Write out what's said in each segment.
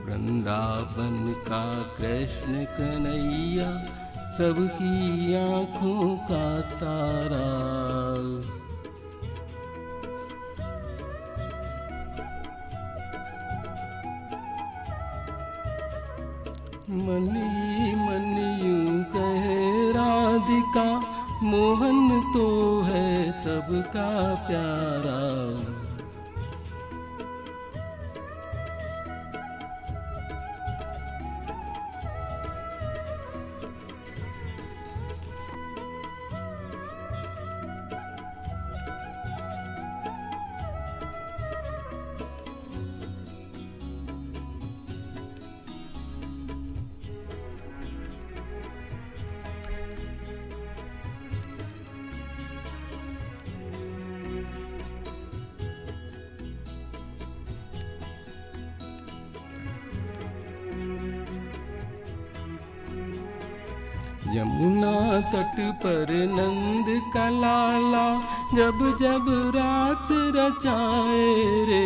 वृंदावन का कृष्ण कन्हैया सबकी आँखों का तारा। मन ही मन यूं कहे राधिका, मोहन तो है सबका प्यारा। यमुना तट पर नंद का लाला जब जब रात रचाए रे।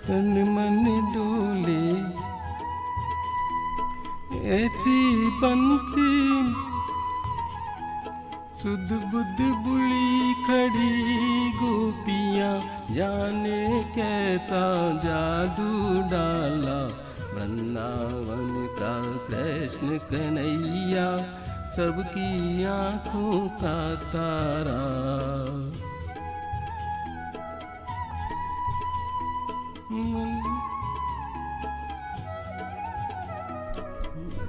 तन मन डोले ऐसी बंसी, सुध बुध बुली खड़ी गोपियाँ, जाने कैसा जादू डाला वृंदावन का कृष्ण कन्हैया सबकी आँखों का तारा।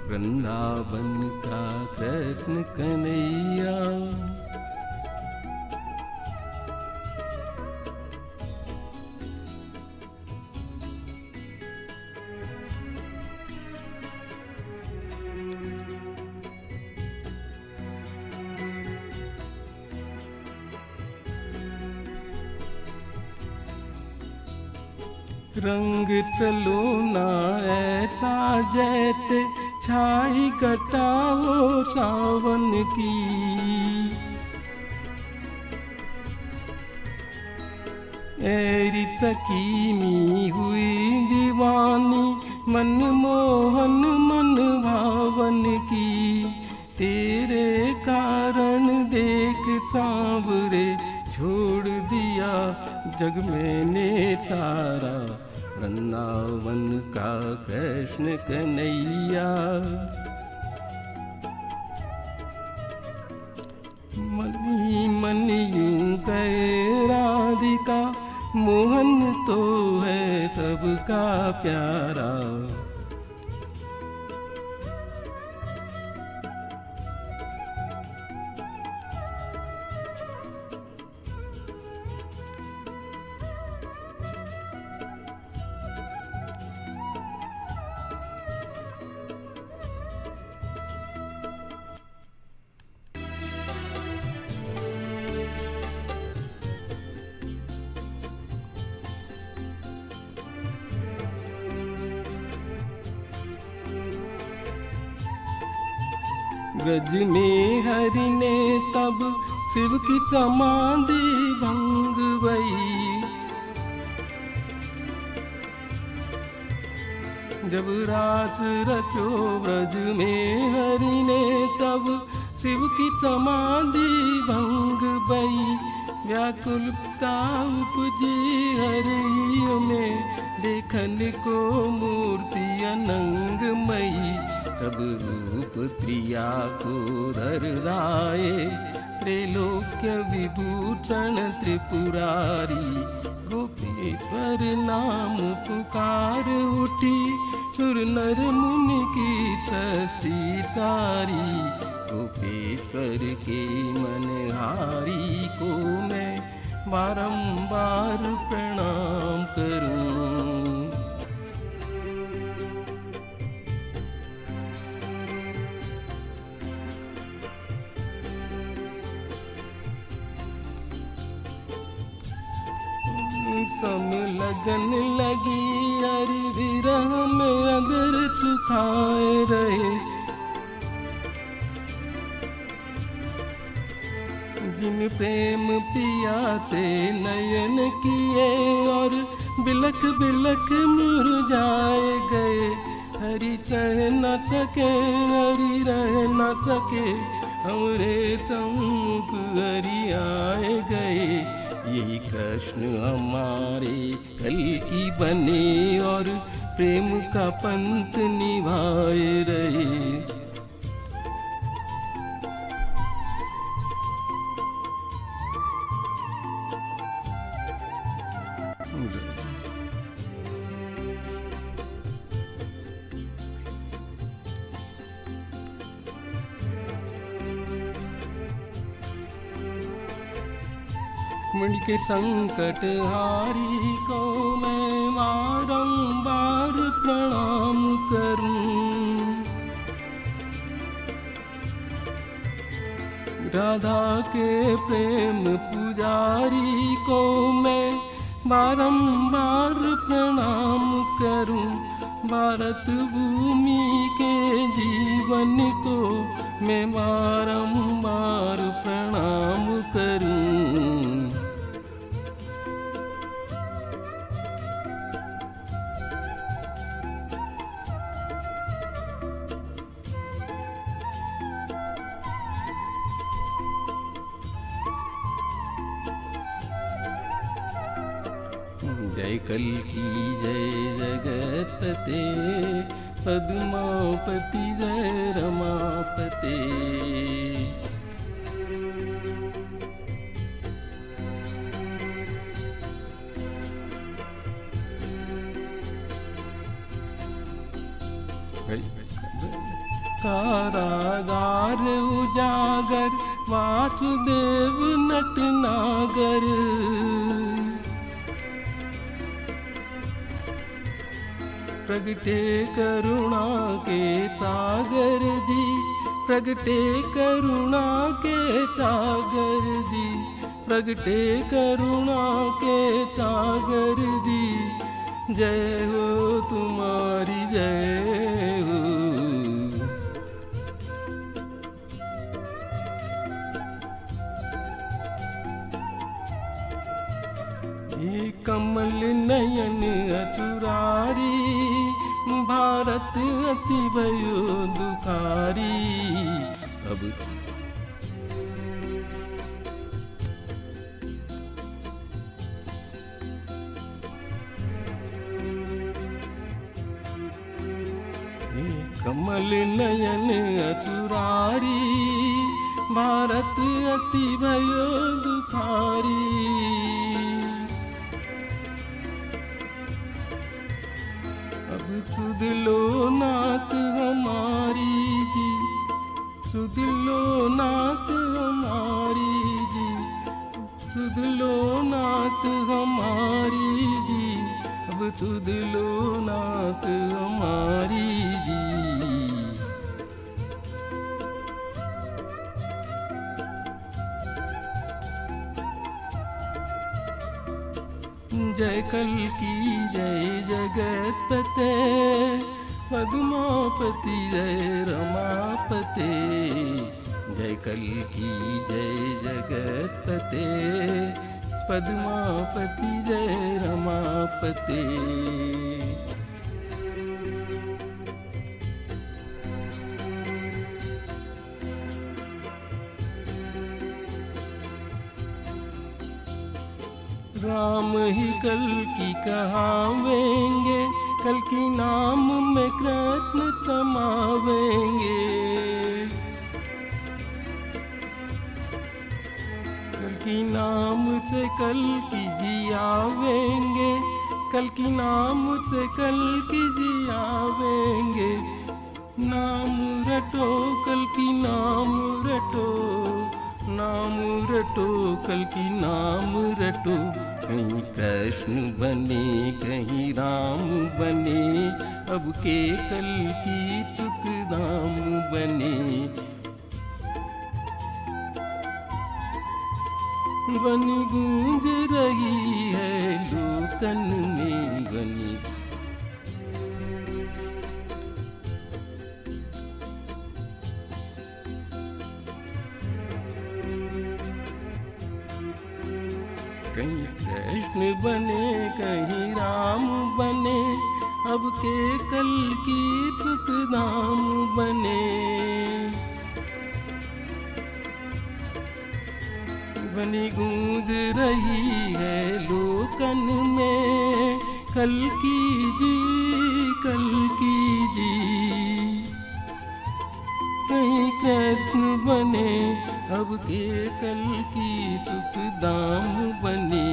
वृंदावन का कृष्ण कन्हैया। रंग चलो ना ऐसा जैसे छाई कटाओ सावन की। ऐरी सकीमी हुई दीवानी, मनमोहन मन भावन की। तेरे कारण देख सांवरे छोड़ दिया जग मैंने सारा। वृंदावन का कृष्ण कन्हैया। मनी मन यूं कहे राधिका, मोहन तो है सबका प्यारा। ब्रज में हरि ने तब शिव की समाधि भंग गई। जब रास रचो ब्रज में हरि ने तब शिव की समाधि भंग गई। व्याकुलता उपजी हरि में, देखन को मूर्ति अनंगमयी। तब रूप प्रिया को धर लाए, त्रैलोक्य विभूषण त्रिपुरारी। गोपेश्वर नाम पुकार उठी, सुर नर मुनि की सृष्टि सारी। गोपेश्वर के मनहारी को मैं बारंबार प्रणाम करूं। सम लगन लगी हरि विरह में अदर सुखाए रहे। जिन प्रेम पिया से नयन किए और बिलख बिलख मुरझाए गए। हरि सह न सके हरि रह न सके, हमरे सम्मुख हरि आए गए। यही कृष्ण हमारे कल की बने और प्रेम का पंथ निभाए रहे। रुक्मिणी के संकट हारी को मैं बारंबार प्रणाम करूं। राधा के प्रेम पुजारी को मैं बारंबार प्रणाम करूं। भारत भूमि के जीवन को मैं बारंबार प्रणाम करूं। जय कल की जय जगतपते, पद्मापति जय रमापते। कारागार उजागर वासुदेव नटनागर। प्रगटे करुणा के सागर जी, प्रगटे करुणा के सागर जी, प्रगटे करुणा के सागर जी। जय हो तुम्हारी जय हो। ये कमल नयन अचुरारी, भारत अति भयो दुखारी। अब कमल नयन अचुरारी, भारत अति भयो दुखारी। अब सुध लो नाथ हमारी जी, सुध लो नाथ हमारी जी, सुध लो नाथ हमारी जी। अब सुध लो नाथ हमारी जी। जय कल की जय जगतपते, पद्मापति जय रमापते। जय कल की जय जगतपते, पद्मापति जय रमापते। राम ही कल की कहावेंगे, कल की नाम में कृष्ण समावेंगे। कल की नाम से कल की जियावेंगे, कल की नाम से कल की जियावेंगे। नाम रटो कल की नाम रटो, नाम रटो कल की नाम रटो। कहीं कृष्ण बने कहीं राम बने, अब के कल की सुख धाम बने। वन गूंज रही है लोकन में बनी। कहीं कृष्ण बने कहीं राम बने, अब के कल की सुखधाम बने। ध्वनि गूंज रही है लोकन में, कल की जी कल की जी। कहीं कृष्ण बने अब के कल की सुखधाम बने।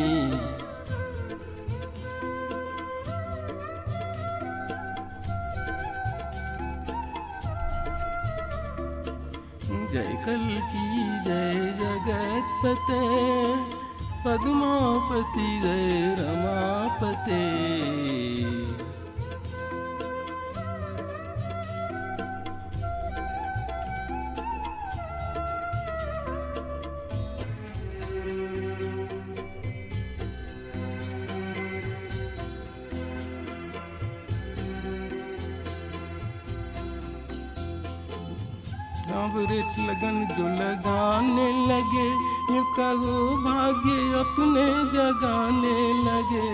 जय कल की जय जगतपते, पद्मापति जय रमापते। अमृत लगन जो लगाने लगे, यूं कहो भाग्य अपने जगाने लगे।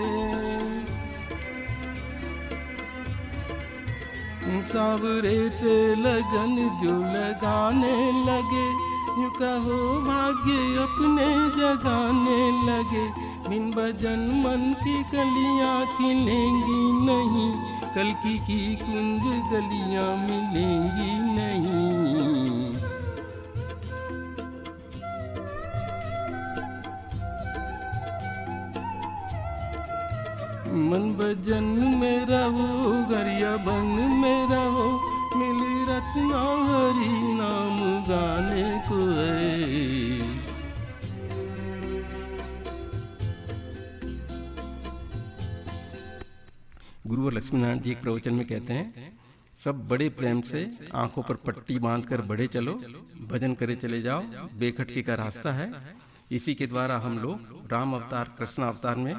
सांवरे से लगन जो लगाने लगे, यूं कहो भाग्य अपने जगाने लगे। बिन भजन मन की कलियां खिलेंगी नहीं, कल की कुंज गलियां मिलेंगी नहीं। मन भजन में रहो गरिया बन में रहो, मिली रचना हरि नाम गाने को है। गुरुवर लक्ष्मीनारायण जी एक प्रवचन में कहते हैं, सब बड़े प्रेम से आंखों पर पट्टी बांधकर बढ़े चलो, भजन करे चले जाओ, बेखटके का रास्ता है। इसी के द्वारा हम लोग राम अवतार कृष्ण अवतार में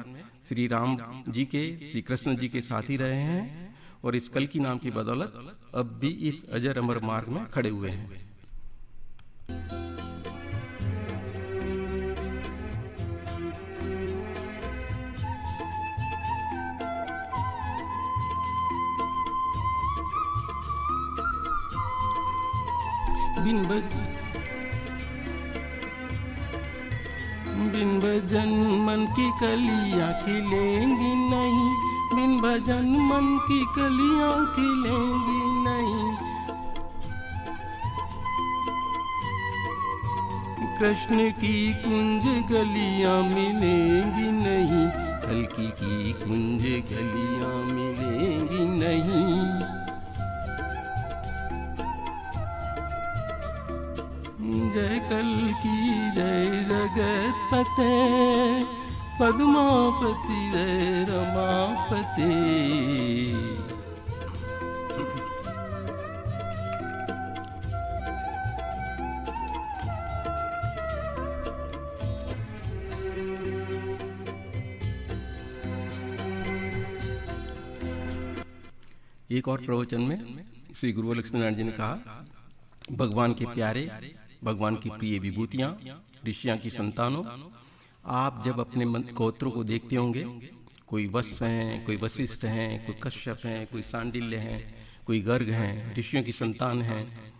श्री राम जी के श्री कृष्ण जी के साथ ही रहे हैं, और इस कल की नाम की बदौलत अब भी इस अजर अमर मार्ग में खड़े हुए हैं। बिन भजन मन की कलियां खिलेंगी नहीं, बिन भजन मन की कलियां खिलेंगी नहीं। कृष्ण की कुंज गलियां मिलेंगी नहीं, कल की कुंज गलियां मिलेंगी नहीं। जय कल की जय जगतपते, पद्मापति जय रमापति। एक और प्रवचन में श्री गुरुवर लक्ष्मीनारायण जी ने कहा, भगवान के प्यारे, भगवान की प्रिय विभूतियां, ऋषियां की संतानों, आप जब अपने गोत्रों को देखते होंगे, कोई वत्स हैं, कोई वशिष्ठ हैं, कोई कश्यप हैं, कोई सांडिल्य हैं, कोई गर्ग हैं, ऋषियों की संतान हैं।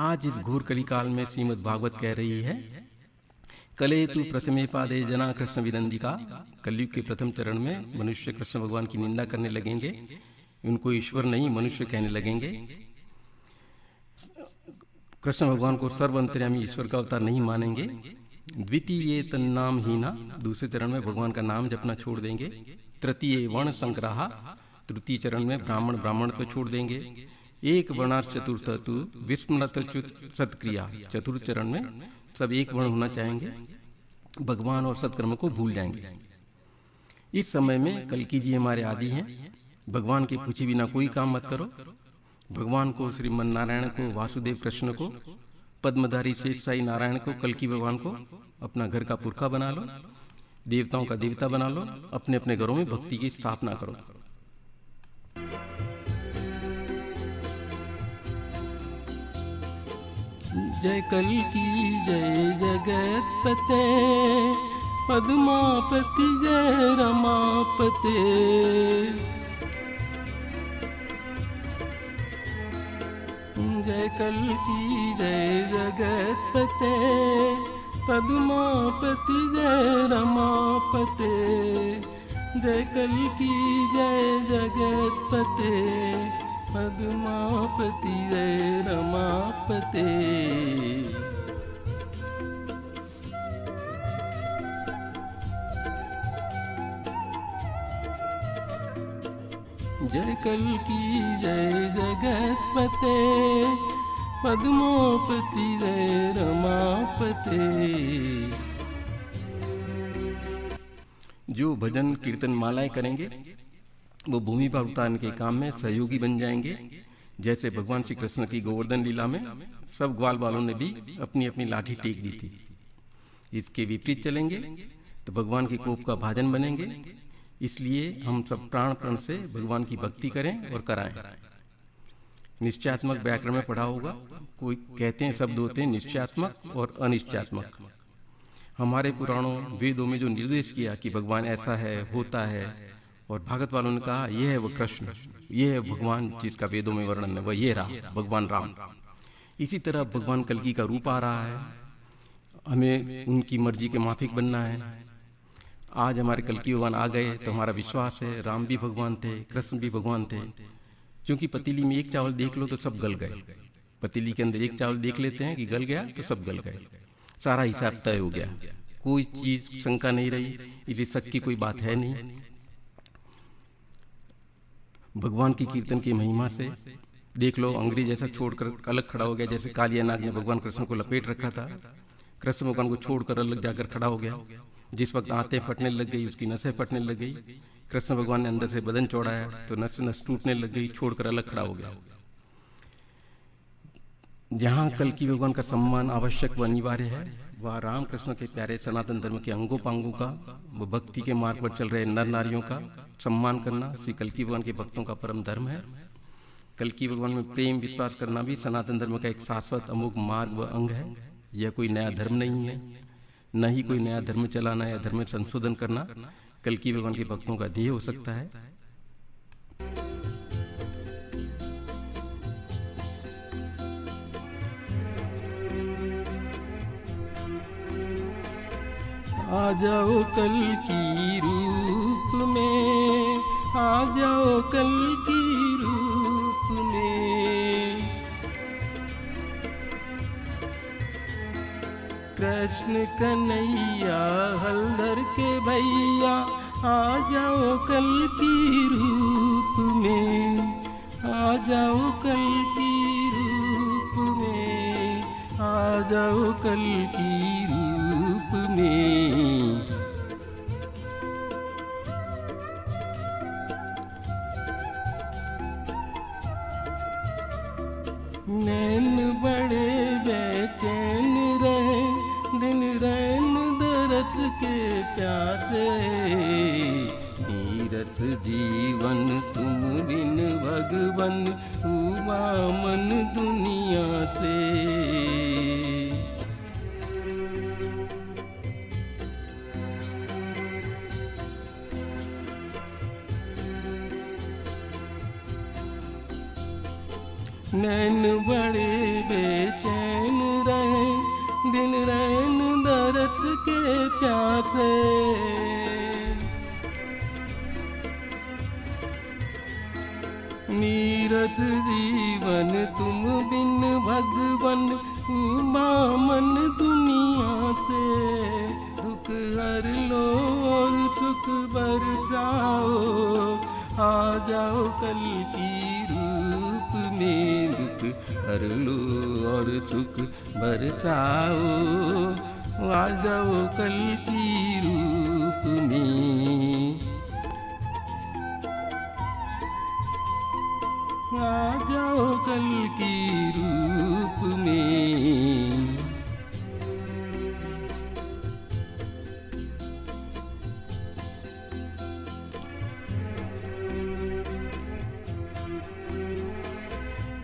आज इस घोर कलिकाल में श्रीमद् भागवत कह रही है, कले तु प्रथमे पादे जना कृष्ण विनंदिका। कलयुग के प्रथम चरण में मनुष्य कृष्ण भगवान की निंदा करने लगेंगे, उनको ईश्वर नहीं मनुष्य कहने लगेंगे। कृष्ण भगवान को सर्वअंतर्यामी ईश्वर का अवतार नहीं मानेंगे। द्वितीय तन्नाम हीना, दूसरे चरण में भगवान का नाम जपना छोड़ देंगे। तृतीय वर्ण संग्रहा, तृतीय चरण में ब्राह्मण को छोड़ देंगे। एक वर्णार्थ चतुर्थ तु विस्मृत सत्क्रिया, चतुर्थ चरण में सब एक वर्ण होना चाहेंगे, भगवान और सत्कर्म को भूल जाएंगे। इस समय में कल्कि जी हमारे आदि हैं। भगवान के पूछे बिना कोई काम मत करो। भगवान को, श्रीमन नारायण को, वासुदेव कृष्ण को, पद्मधारी शेष साई नारायण को, कल्कि भगवान को अपना घर का पुरखा बना लो, देवताओं का देवता बना लो, अपने अपने घरों में भक्ति की स्थापना करो। जय कल्कि जय जगतपते, पद्मापति जय रमापते। जय कल्की जय जगतपते, पद्मापति जय रमापते। जय कल्की जय जगतपते, पद्मापति जय रमापते। जय कल्की जय जगतपते, पद्मापति जय रमापते। जो भजन कीर्तन मालाएं करेंगे वो भूमि पर उतारने के काम में सहयोगी बन जाएंगे। जैसे भगवान श्री कृष्ण की गोवर्धन लीला में सब ग्वाल वालों ने भी अपनी अपनी लाठी टेक दी थी। इसके विपरीत चलेंगे तो भगवान के कोप का भाजन बनेंगे। इसलिए हम सब प्राण प्रण से भगवान की भक्ति करें और कराएं। निश्चयात्मक व्याकरण में पढ़ा होगा, कोई कहते हैं शब्द होते हैं निश्चयात्मक और अनिश्चयात्मक। हमारे पुराणों वेदों में जो निर्देश किया कि भगवान ऐसा है, होता है, और भागवत वालों ने कहा यह है वो कृष्ण, यह है भगवान जिसका वेदों में वर्णन है, वह ये रहा भगवान राम। इसी तरह भगवान कल्कि का रूप आ रहा है, हमें उनकी मर्जी के माफिक बनना है। आज हमारे कल्कि भगवान आ गए तो हमारा विश्वास है राम भी भगवान थे, कृष्ण भी भगवान थे। क्योंकि पतीली में एक चावल देख लो तो सब गल गए। पतीली के अंदर एक चावल देख लेते हैं कि गल गया तो सब गल गए, सारा हिसाब तय हो गया, कोई चीज शंका नहीं रही, इसलिए शक की कोई बात है नहीं। भगवान की कीर्तन की महिमा से देख लो, अंग्रेज ऐसा छोड़कर अलग खड़ा हो गया। जैसे कालिया नाग ने भगवान कृष्ण को लपेट रखा था, कृष्ण भगवान को छोड़कर अलग जाकर खड़ा हो गया। जिस वक्त आंतें फटने लग गई, उसकी नसें फटने लग गई, कृष्ण भगवान ने अंदर से बदन चौड़ाया तो नस टूटने लग गई, छोड़कर अलग खड़ा हो गया। जहाँ कल्कि भगवान का सम्मान आवश्यक व अनिवार्य है, वह राम कृष्ण के प्यारे सनातन धर्म के अंगों पांगों का, व भक्ति के मार्ग पर चल रहे नर नारियों का सम्मान करना श्री कल्कि भगवान के भक्तों का परम धर्म है। कल्कि भगवान में प्रेम विश्वास करना भी सनातन धर्म का एक शाश्वत अमोघ मार्ग व अंग है। यह कोई नया धर्म नहीं है, न ही कोई नया धर्म चलाना या धर्म में संशोधन करना कल्कि भगवान के भक्तों का ध्येय हो सकता है। आ जाओ कल्कि रूप में, आ जाओ कल्कि रूप में। कृष्ण कन्हैया हलधर के भैया, आ जाओ कल्कि रूप में, आ जाओ कल्कि रूप में, आ जाओ कल्कि रूप में। नैन बड़े बेचैन रहे, दिन रैन दरद के प्यासे। नीरस जीवन तुम बिन भगवन, हुआ मन दुनिया से। नैन बड़े बेचैन रहे, दिन रैन दरद के प्यासे। नीरस जीवन तुम बिन भगवन, हुआ मन दुनिया से। दुख हर लो और सुख बरसाओ, आ जाओ कल्कि रूप में। दुख हर लो और सुख बरसाओ, आ जाओ कल्कि रूप में। आ जाओ कल्कि रूप में।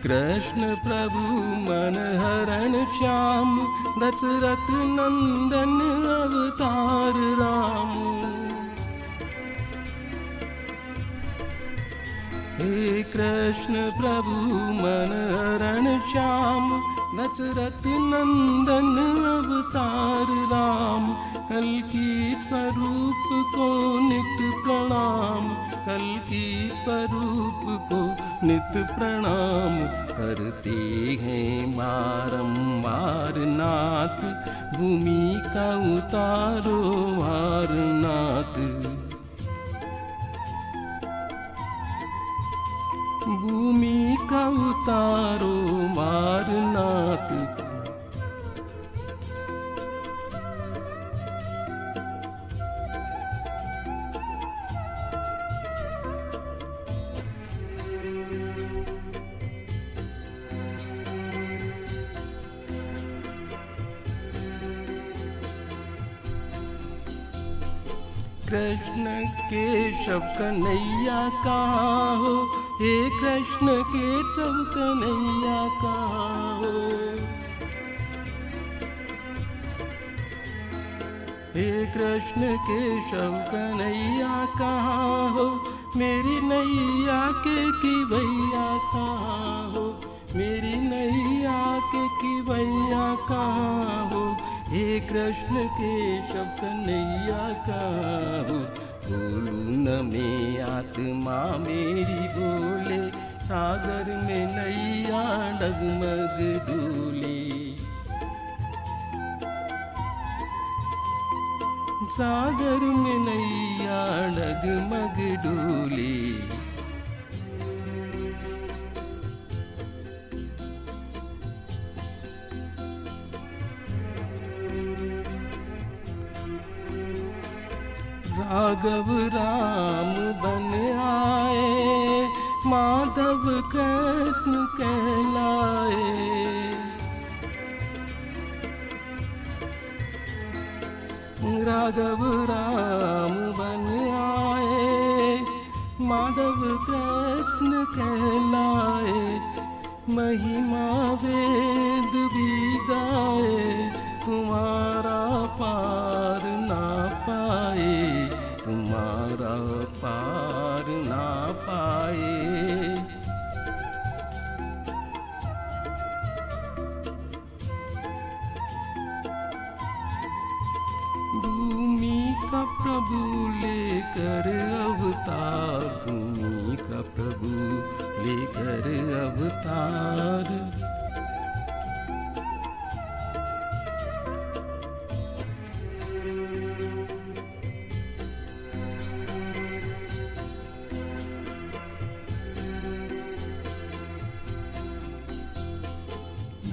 कृष्ण प्रभु मन हरण श्याम, दशरथ नंदन अवतार राम। हे कृष्ण प्रभु मन हरण श्याम, दशरथ नंदन अवतार राम। कल्कि स्वरूप को नित्य प्रणाम, कल्कि स्वरूप को नित्य प्रणाम। करते हैं बारंबार नाथ, भूमि का उतारो भार नाथ। भूमि का उतारो भार नाथ। कृष्ण केशव कन्हैया कहाँ हो, हे कृष्ण केशव कन्हैया कहाँ हो। हे कृष्ण केशव कन्हैया कहाँ हो, मेरी नैया के किवैया कहाँ हो, मेरी नैया के किवैया कहाँ हो। हे कृष्ण केशव कन्हैया कहाँ हो। बोलू न मैं आत्मा मेरी बोले, सागर में नैया डगमग डोले। सागर में नैया डगमग डोले। राघव राम बन आए, माधव कृष्ण कहलाए। राघव राम बन आए, माधव कृष्ण कहलाए। महिमा वेद भी गाए, तुम्हारा पार ना पाए, तुम्हारा पार ना पाए। भूमि का प्रभु लेकर अवतार, भूमि का प्रभु लेकर अवतार।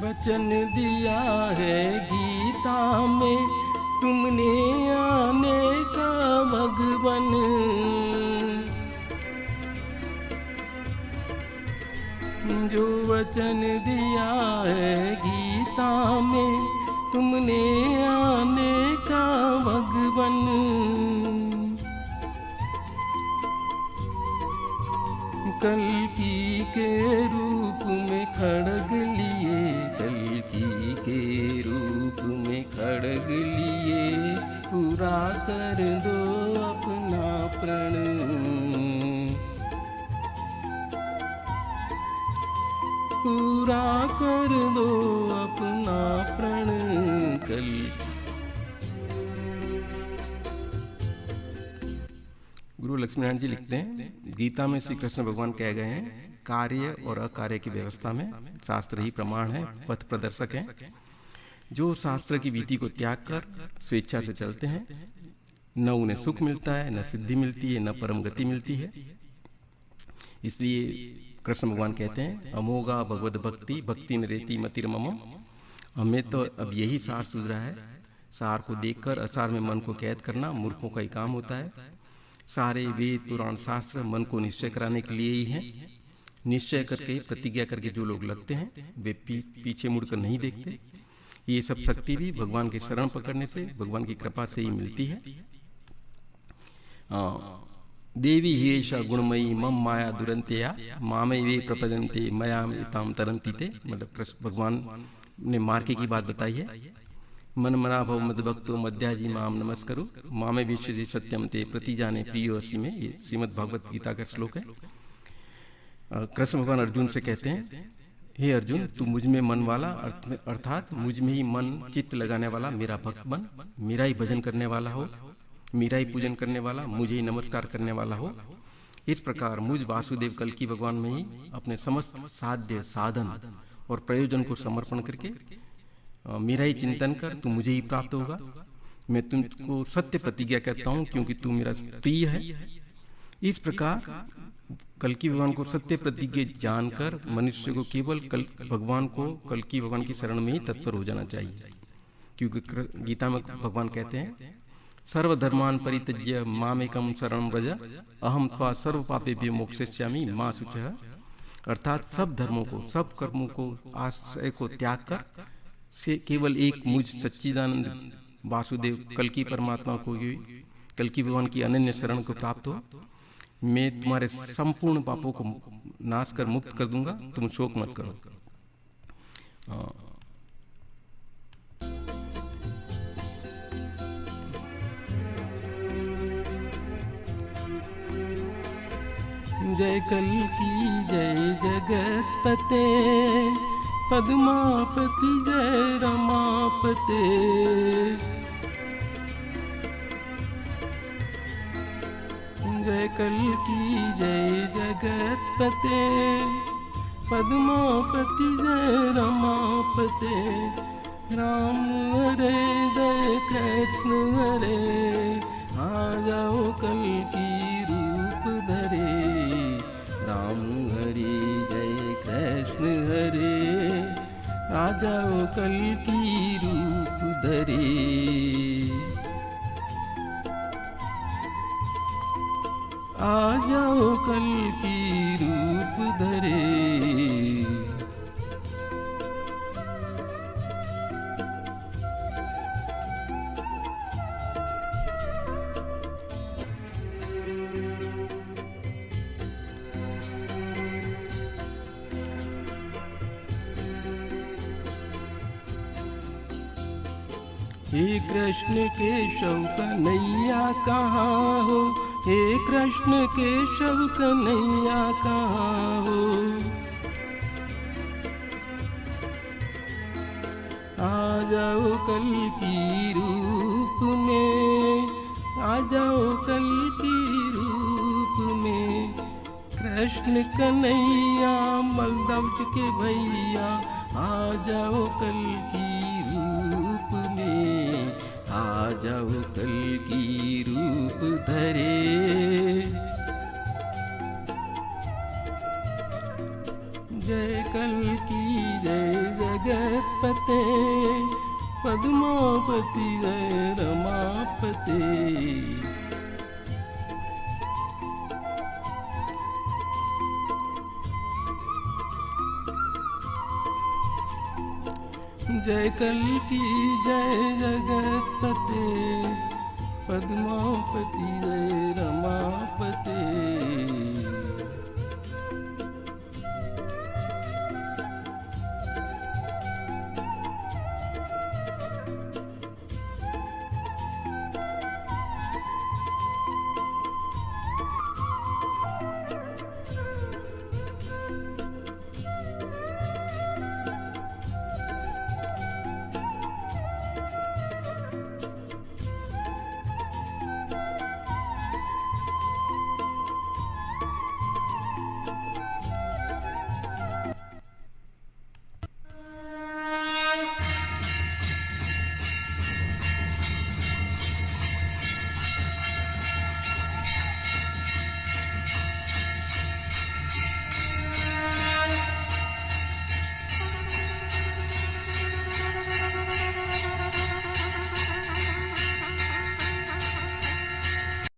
वचन दिया है गीता में, तुमने आने का भगवन। जो वचन दिया है गीता में, तुमने आने का भगवन। कल्कि के रूप में खड़ग लिए, कल्कि के रूप में खड़ग लिए। पूरा कर दो अपना प्रण, पूरा कर दो अपना प्रण। कल गुरु लक्ष्मीनारायण जी लिखते हैं, गीता में श्री कृष्ण भगवान कह गए हैं, कार्य और अकार्य की व्यवस्था में शास्त्र ही प्रमाण है, पथ प्रदर्शक है। जो शास्त्र की विधि को त्याग कर स्वेच्छा से चलते हैं, न उन्हें सुख मिलता है, न सिद्धि मिलती है, न परम गति मिलती है। इसलिए कृष्ण भगवान कहते हैं, अमोघा भगवद भक्ति भक्ति नरेति मतिर्मम। हमें तो अब यही सार सूझ रहा है। सार को देखकर असार में मन को कैद करना मूर्खों का ही काम होता है। सारे वेद पुराण शास्त्र मन को निश्चय कराने के लिए ही हैं। निश्चय करके प्रतिज्ञा करके जो लोग लगते हैं वे पीछे मुड़कर नहीं देखते। ये सब शक्ति भी भगवान के शरण पकड़ने से, भगवान की कृपा से ही मिलती है। देवी ह्येषा गुणमयी मम माया दुरंतया मामे वे प्रपदन्ते मयाम एताम तरन्ति ते। मतलब कृष्ण भगवान ने मार्के की बात बताई है। मन मना भव मद भक्तो मध्याजी माम नमस्करो मामे विश्व सत्यम ते प्रतिजाने प्रियो असि में। ये श्रीमद् भागवत गीता का श्लोक है। कृष्ण भगवान अर्जुन से कहते हैं, हे अर्जुन, तू मुझ में मन वाला अर्थात मुझ में ही मन चित्त लगाने वाला मेरा भक्त बन, मेरा ही भजन करने वाला हो, मेरा ही पूजन करने वाला, मुझे ही नमस्कार करने वाला हो। इस प्रकार मुझ वासुदेव कल्कि भगवान में ही अपने समस्त साध्य साधन और प्रयोजन को समर्पण करके मेरा ही चिंतन कर, तू मुझे ही प्राप्त होगा। मैं तुमको सत्य प्रतिज्ञा करता हूँ क्योंकि तू मेरा प्रिय है। इस प्रकार कल्कि भगवान को सत्य प्रतिज्ञा जानकर मनुष्य को केवल भगवान को कल्कि भगवान की शरण में ही तत्पर हो जाना चाहिए। क्योंकि गीता में भगवान कहते हैं, सर्वधर्मान परित्यज्य मामेकं शरणं व्रज अहम त्वा सर्व पापेभ्यो मोक्षयिष्यामि मा शुचः। अर्थात सब धर्मों को, सब कर्मों को, आश्रय को त्याग कर से केवल एक मुझ सच्चिदानंद वासुदेव कल्कि परमात्मा को, कल्कि भगवान की अनन्य शरण को प्राप्त हो। मैं तुम्हारे संपूर्ण पापों को नाश कर मुक्त कर दूंगा, तुम शोक मत करो। जय कल्कि जय जगतपते पद्मापति जय रमापते। जय कल्कि जय जगतपते पद्मापति जय रमापते। राम हरे जय कृष्ण हरे आ जाओ कल्कि रूप धरे। राम हरे जय कृष्ण हरे आ जाओ कल्कि रूप धरे। आ जाओ कल्कि रूप धरे। हे कृष्ण केशव कन्हैया कहाँ हो, हे कृष्ण केशव कन्हैया कहाँ हो। आ जाओ कल्कि रूप में, आ जाओ कल्कि रूप में। कृष्ण कन्हैया बलदेव के भैया आ जाओ कल्कि रूप में, आ जाओ कल्कि रूप धरे। जय कल्कि जय जगतपते पद्मापति जय रमापते। जय कल्कि जय जगतपते पद्मापति जय रमापते।